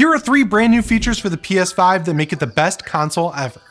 Here are 3 brand new features for the PS5 that make it the best console ever.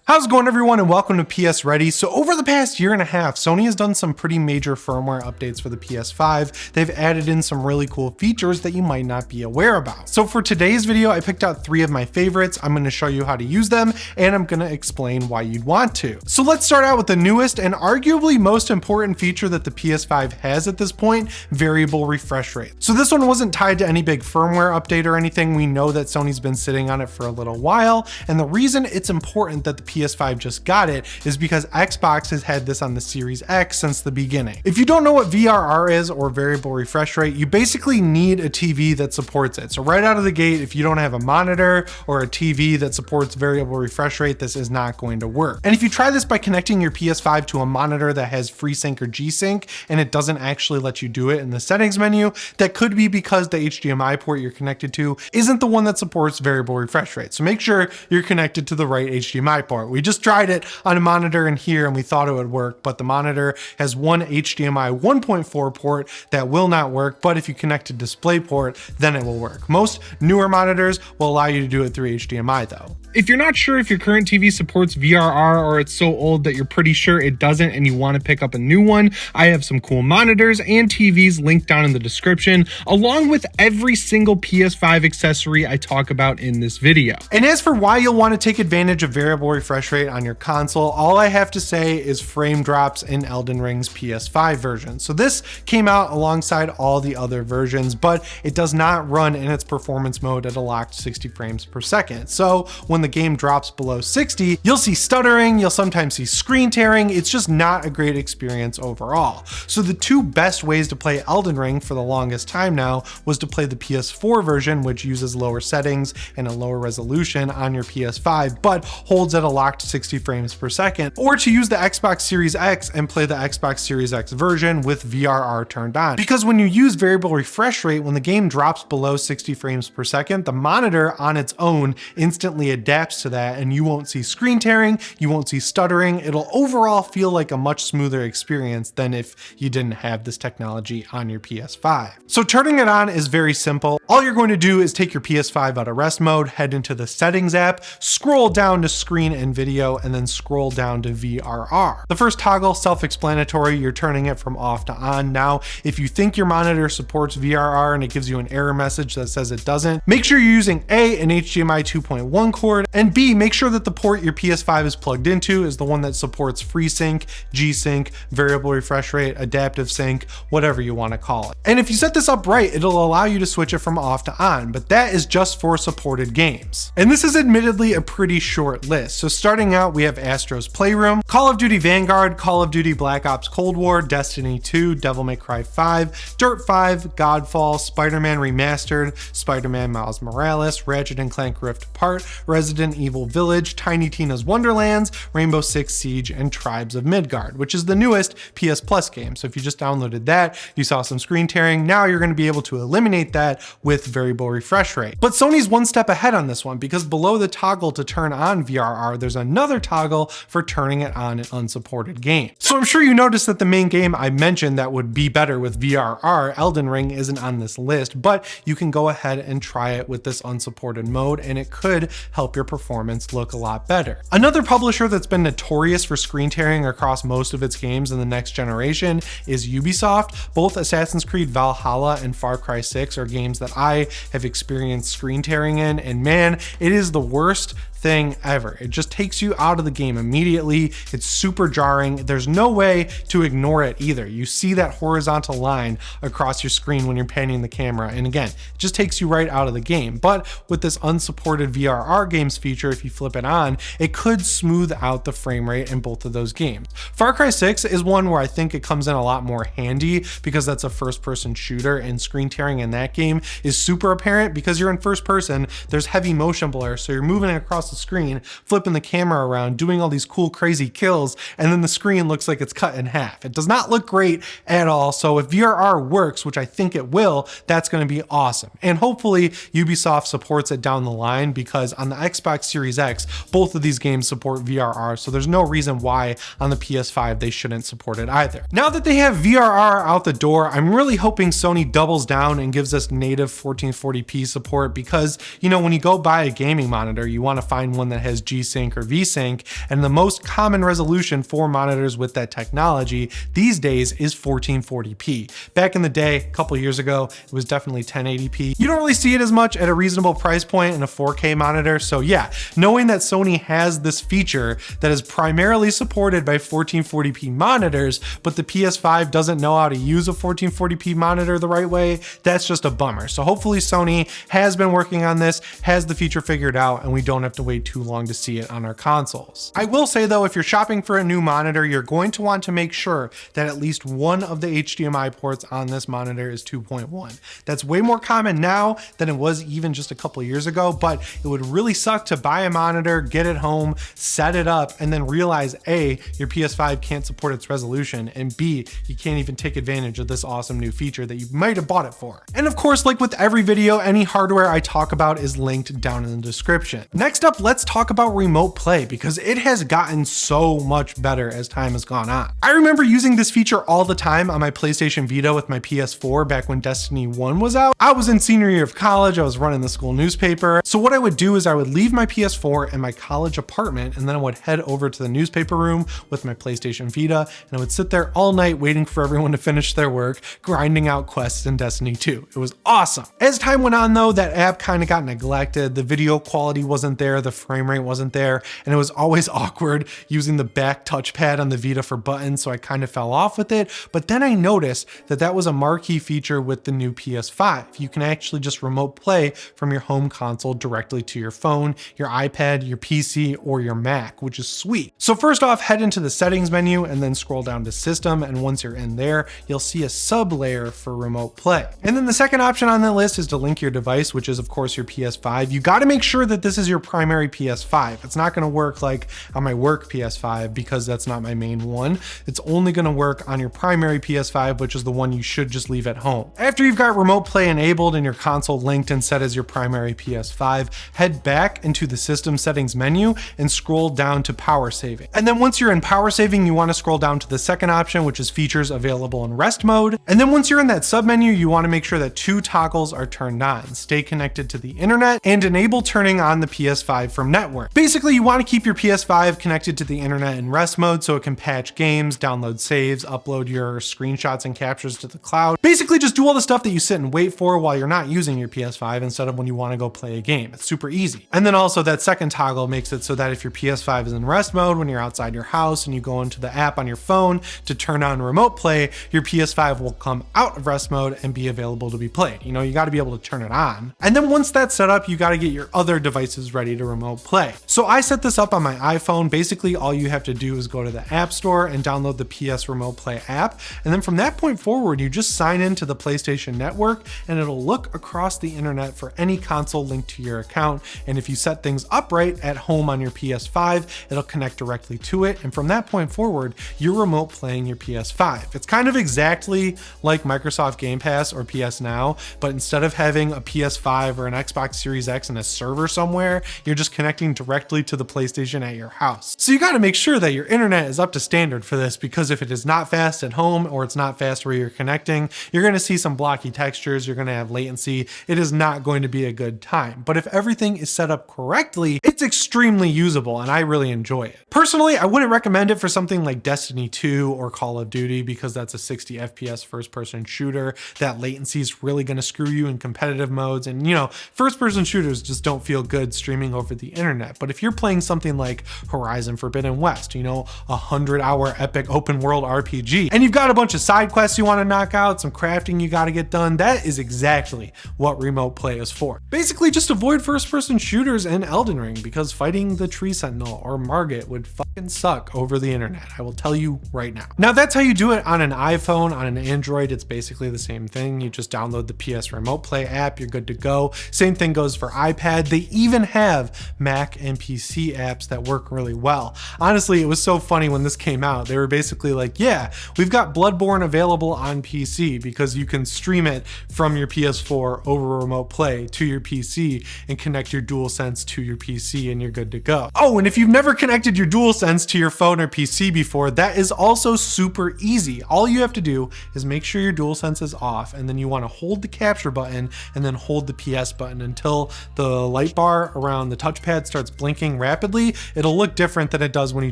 How's it going, everyone, and welcome to PSReady. So over the past year and a half, Sony has done some pretty major firmware updates for the PS5. They've added in some really cool features that you might not be aware about. So for today's video, I picked out 3 of my favorites. I'm going to show you how to use them, and I'm going to explain why you'd want to. So let's start out with the newest and arguably most important feature that the PS5 has at this point, variable refresh rate. So this one wasn't tied to any big firmware update or anything. We know that Sony's been sitting on it for a little while, and the reason it's important that the PS5 just got it is because Xbox has had this on the Series X since the beginning. If you don't know what VRR is, or variable refresh rate, you basically need a TV that supports it. So right out of the gate, if you don't have a monitor or a TV that supports variable refresh rate, this is not going to work. And if you try this by connecting your PS5 to a monitor that has FreeSync or G-Sync and it doesn't actually let you do it in the settings menu, that could be because the HDMI port you're connected to isn't the one that supports variable refresh rate. So make sure you're connected to the right HDMI port. We just tried it on a monitor in here and we thought it would work, but the monitor has one HDMI 1.4 port that will not work, but if you connect to DisplayPort, then it will work. Most newer monitors will allow you to do it through HDMI though. If you're not sure if your current TV supports VRR or it's so old that you're pretty sure it doesn't and you want to pick up a new one, I have some cool monitors and TVs linked down in the description, along with every single PS5 accessory I talk about in this video. And as for why you'll want to take advantage of variable refresh rate on your console, all I have to say is frame drops in Elden Ring's PS5 version. So this came out alongside all the other versions, but it does not run in its performance mode at a locked 60 frames per second. So when the game drops below 60, you'll see stuttering, you'll sometimes see screen tearing. It's just not a great experience overall. So the 2 best ways to play Elden Ring for the longest time now was to play the PS4 version, which uses lower settings and a lower resolution on your PS5, but holds at a locked 60 frames per second, or to use the Xbox Series X and play the Xbox Series X version with VRR turned on. Because when you use variable refresh rate, when the game drops below 60 frames per second, the monitor on its own instantly adapts to that and you won't see screen tearing, you won't see stuttering. It'll overall feel like a much smoother experience than if you didn't have this technology on your PS5. So turning it on is very simple. All you're going to do is take your PS5 out of rest mode, head into the settings app, scroll down to screen and video, and then scroll down to VRR. The first toggle, self-explanatory, you're turning it from off to on. Now, if you think your monitor supports VRR and it gives you an error message that says it doesn't, make sure you're using A, an HDMI 2.1 cord, and B, make sure that the port your PS5 is plugged into is the one that supports FreeSync, G-Sync, variable refresh rate, adaptive sync, whatever you want to call it. And if you set this up right, it'll allow you to switch it from off to on, but that is just for supported games. And this is admittedly a pretty short list. So starting out, we have Astro's Playroom, Call of Duty Vanguard, Call of Duty Black Ops Cold War, Destiny 2, Devil May Cry 5, Dirt 5, Godfall, Spider-Man Remastered, Spider-Man Miles Morales, Ratchet & Clank Rift Apart, Resident Evil Village, Tiny Tina's Wonderlands, Rainbow Six Siege, and Tribes of Midgard, which is the newest PS Plus game. So if you just downloaded that, you saw some screen tearing, now you're going to be able to eliminate that with variable refresh rate. But Sony's one step ahead on this one, because below the toggle to turn on VRR, there's another toggle for turning it on in unsupported games. So I'm sure you noticed that the main game I mentioned that would be better with VRR, Elden Ring, isn't on this list, but you can go ahead and try it with this unsupported mode, and it could help your performance look a lot better. Another publisher that's been notorious for screen tearing across most of its games in the next generation is Ubisoft. Both Assassin's Creed Valhalla and Far Cry 6 are games that I have experienced screen tearing in, and man, it is the worst thing ever. It just takes you out of the game immediately. It's super jarring. There's no way to ignore it either. You see that horizontal line across your screen when you're panning the camera, and again, it just takes you right out of the game. But with this unsupported VRR games feature, if you flip it on, it could smooth out the frame rate in both of those games. Far Cry 6 is one where I think it comes in a lot more handy because that's a first-person shooter, and screen tearing in that game is super apparent because you're in first person. There's heavy motion blur, so you're moving across the the screen, flipping the camera around, doing all these cool, crazy kills, and then the screen looks like it's cut in half. It does not look great at all. So if VRR works, which I think it will, that's going to be awesome. And hopefully Ubisoft supports it down the line, because on the Xbox Series X, both of these games support VRR. So there's no reason why on the PS5 they shouldn't support it either. Now that they have VRR out the door, I'm really hoping Sony doubles down and gives us native 1440p support, because, you know, when you go buy a gaming monitor, you want to find one that has G-Sync or V-Sync, and the most common resolution for monitors with that technology these days is 1440p. Back in the day, a couple years ago, it was definitely 1080p. You don't really see it as much at a reasonable price point in a 4K monitor. So yeah, knowing that Sony has this feature that is primarily supported by 1440p monitors, but the PS5 doesn't know how to use a 1440p monitor the right way, that's just a bummer. So hopefully Sony has been working on this, has the feature figured out, and we don't have to wait too long to see it on our consoles. I will say though, if you're shopping for a new monitor, you're going to want to make sure that at least one of the HDMI ports on this monitor is 2.1. That's way more common now than it was even just a couple years ago, but it would really suck to buy a monitor, get it home, set it up, and then realize A, your PS5 can't support its resolution, and B, you can't even take advantage of this awesome new feature that you might have bought it for. And of course, like with every video, any hardware I talk about is linked down in the description. Next up, let's talk about remote play, because it has gotten so much better as time has gone on. I remember using this feature all the time on my PlayStation Vita with my PS4 back when Destiny 1 was out. I was in senior year of college, I was running the school newspaper. So what I would do is I would leave my PS4 in my college apartment, and then I would head over to the newspaper room with my PlayStation Vita, and I would sit there all night waiting for everyone to finish their work, grinding out quests in Destiny 2. It was awesome. As time went on though, that app kind of got neglected. The video quality wasn't there, the frame rate wasn't there, and it was always awkward using the back touchpad on the Vita for buttons, so I kind of fell off with it. But then I noticed that that was a marquee feature with the new PS5. You can actually just remote play from your home console directly to your phone, your iPad, your PC, or your Mac, which is sweet. So first off, head into the settings menu and then scroll down to system, and once you're in there, you'll see a sub layer for remote play. And then the second option on the list is to link your device, which is of course your PS5. You got to make sure that this is your primary PS5. It's not going to work like on my work PS5, because that's not my main one. It's only going to work on your primary PS5, which is the one you should just leave at home. After you've got remote play enabled and your console linked and set as your primary PS5, head back into the system settings menu and scroll down to power saving. And then once you're in power saving, you want to scroll down to the second option, which is features available in rest mode. And then once you're in that sub menu, you want to make sure that two toggles are turned on: stay connected to the internet and enable turning on the PS5 from network. Basically, you want to keep your PS5 connected to the internet in rest mode so it can patch games, download saves, upload your screenshots and captures to the cloud. Basically just do all the stuff that you sit and wait for while you're not using your PS5 instead of when you want to go play a game. It's super easy. And then also that second toggle makes it so that if your PS5 is in rest mode when you're outside your house and you go into the app on your phone to turn on remote play, your PS5 will come out of rest mode and be available to be played. You know, you got to be able to turn it on. And then once that's set up, you got to get your other devices ready to remote play. So I set this up on my iPhone. Basically, all you have to do is go to the App Store and download the PS Remote Play app. And then from that point forward, you just sign into the PlayStation Network and it'll look across the internet for any console linked to your account. And if you set things up right at home on your PS5, it'll connect directly to it. And from that point forward, you're remote playing your PS5. It's kind of exactly like Microsoft Game Pass or PS Now, but instead of having a PS5 or an Xbox Series X in a server somewhere, you're just connecting directly to the PlayStation at your house. So you got to make sure that your internet is up to standard for this, because if it is not fast at home or it's not fast where you're connecting, you're going to see some blocky textures, you're going to have latency. It is not going to be a good time. But if everything is set up correctly, it's extremely usable and I really enjoy it. Personally, I wouldn't recommend it for something like Destiny 2 or Call of Duty, because that's a 60 FPS first-person shooter. That latency is really going to screw you in competitive modes, and you know, first-person shooters just don't feel good streaming over the internet. But if you're playing something like Horizon Forbidden West, you know, a 100-hour epic open world RPG, and you've got a bunch of side quests you want to knock out, some crafting you got to get done, that is exactly what remote play is for. Basically, just avoid first-person shooters and Elden Ring, because fighting the Tree Sentinel or Margit would can suck over the internet. I will tell you right now. Now that's how you do it on an iPhone. On an Android, it's basically the same thing. You just download the PS Remote Play app, you're good to go. Same thing goes for iPad. They even have Mac and PC apps that work really well. Honestly, it was so funny when this came out. They were basically like, yeah, we've got Bloodborne available on PC because you can stream it from your PS4 over Remote Play to your PC and connect your DualSense to your PC and you're good to go. Oh, and if you've never connected your DualSense to your phone or PC before, that is also super easy. All you have to do is make sure your DualSense is off, and then you want to hold the capture button and then hold the PS button until the light bar around the touchpad starts blinking rapidly. It'll look different than it does when you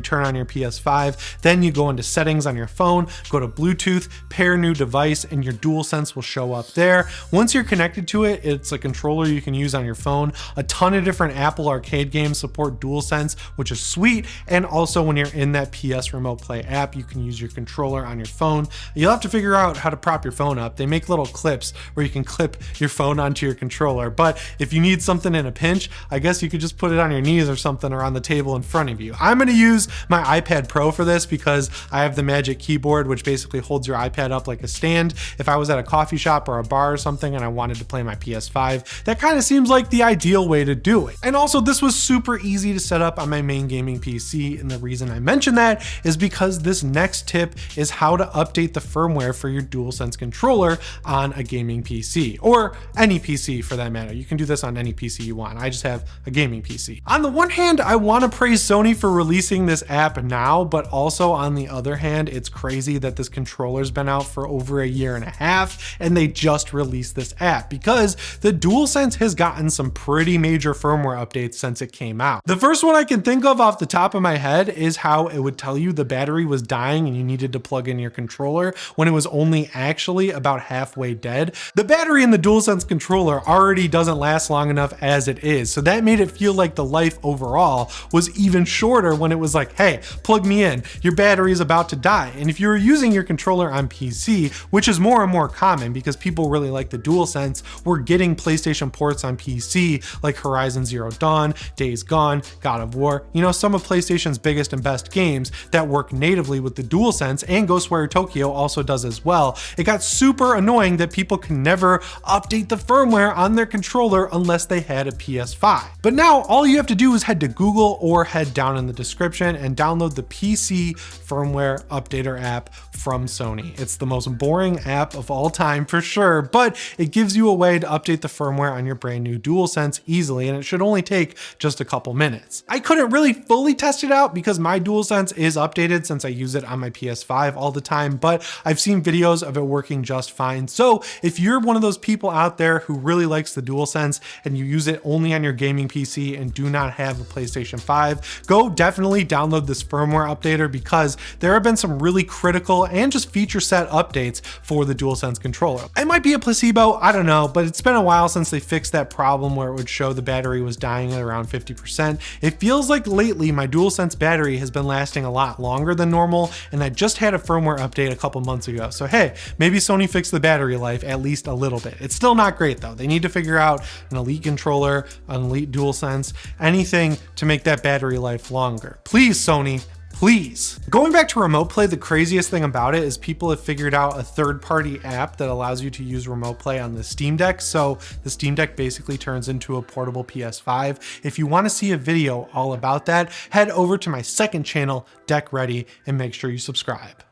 turn on your PS5. Then you go into settings on your phone, go to Bluetooth, pair new device, and your DualSense will show up there. Once you're connected to it, it's a controller you can use on your phone. A ton of different Apple Arcade games support DualSense, which is sweet, and also when you're in that PS Remote Play app, you can use your controller on your phone. You'll have to figure out how to prop your phone up. They make little clips where you can clip your phone onto your controller, but if you need something in a pinch, I guess you could just put it on your knees or something or on the table in front of you. I'm going to use my iPad Pro for this because I have the Magic Keyboard, which basically holds your iPad up like a stand. If I was at a coffee shop or a bar or something and I wanted to play my PS5, that kind of seems like the ideal way to do it. And also, this was super easy to set up on my main gaming PC, and the reason I mention that is because this next tip is how to update the firmware for your DualSense controller on a gaming PC, or any PC for that matter. You can do this on any PC you want. I just have a gaming PC. On the one hand, I want to praise Sony for releasing this app now, but also on the other hand, it's crazy that this controller's been out for over a year and a half and they just released this app, because the DualSense has gotten some pretty major firmware updates since it came out. The first one I can think of off the top of my head is how it would tell you the battery was dying and you needed to plug in your controller when it was only actually about halfway dead. The battery in the DualSense controller already doesn't last long enough as it is, so that made it feel like the life overall was even shorter when it was like, hey, plug me in, your battery is about to die. And if you were using your controller on PC, which is more and more common because people really like the DualSense, we're getting PlayStation ports on PC like Horizon Zero Dawn, Days Gone, God of War, you know, some of PlayStation's biggest and best games that work natively with the DualSense, and Ghostwire Tokyo also does as well. It got super annoying that people can never update the firmware on their controller unless they had a PS5. But now all you have to do is head to Google or head down in the description and download the PC firmware updater app from Sony. It's the most boring app of all time for sure, but it gives you a way to update the firmware on your brand new DualSense easily, and it should only take just a couple minutes. I couldn't really fully test it out because my DualSense is updated since I use it on my PS5 all the time, but I've seen videos of it working just fine. So if you're one of those people out there who really likes the DualSense and you use it only on your gaming PC and do not have a PlayStation 5, go definitely download this firmware updater, because there have been some really critical and just feature set updates for the DualSense controller. It might be a placebo, I don't know, but it's been a while since they fixed that problem where it would show the battery was dying at around 50%. It feels like lately my DualSense battery has been lasting a lot longer than normal, and I just had a firmware update a couple months ago. So hey, maybe Sony fixed the battery life at least a little bit. It's still not great though. They need to figure out an Elite controller, an Elite DualSense, anything to make that battery life longer. Please, Sony, please. Going back to Remote Play, the craziest thing about it is people have figured out a third-party app that allows you to use Remote Play on the Steam Deck. So the Steam Deck basically turns into a portable PS5. If you want to see a video all about that, head over to my second channel, Deck Ready, and make sure you subscribe.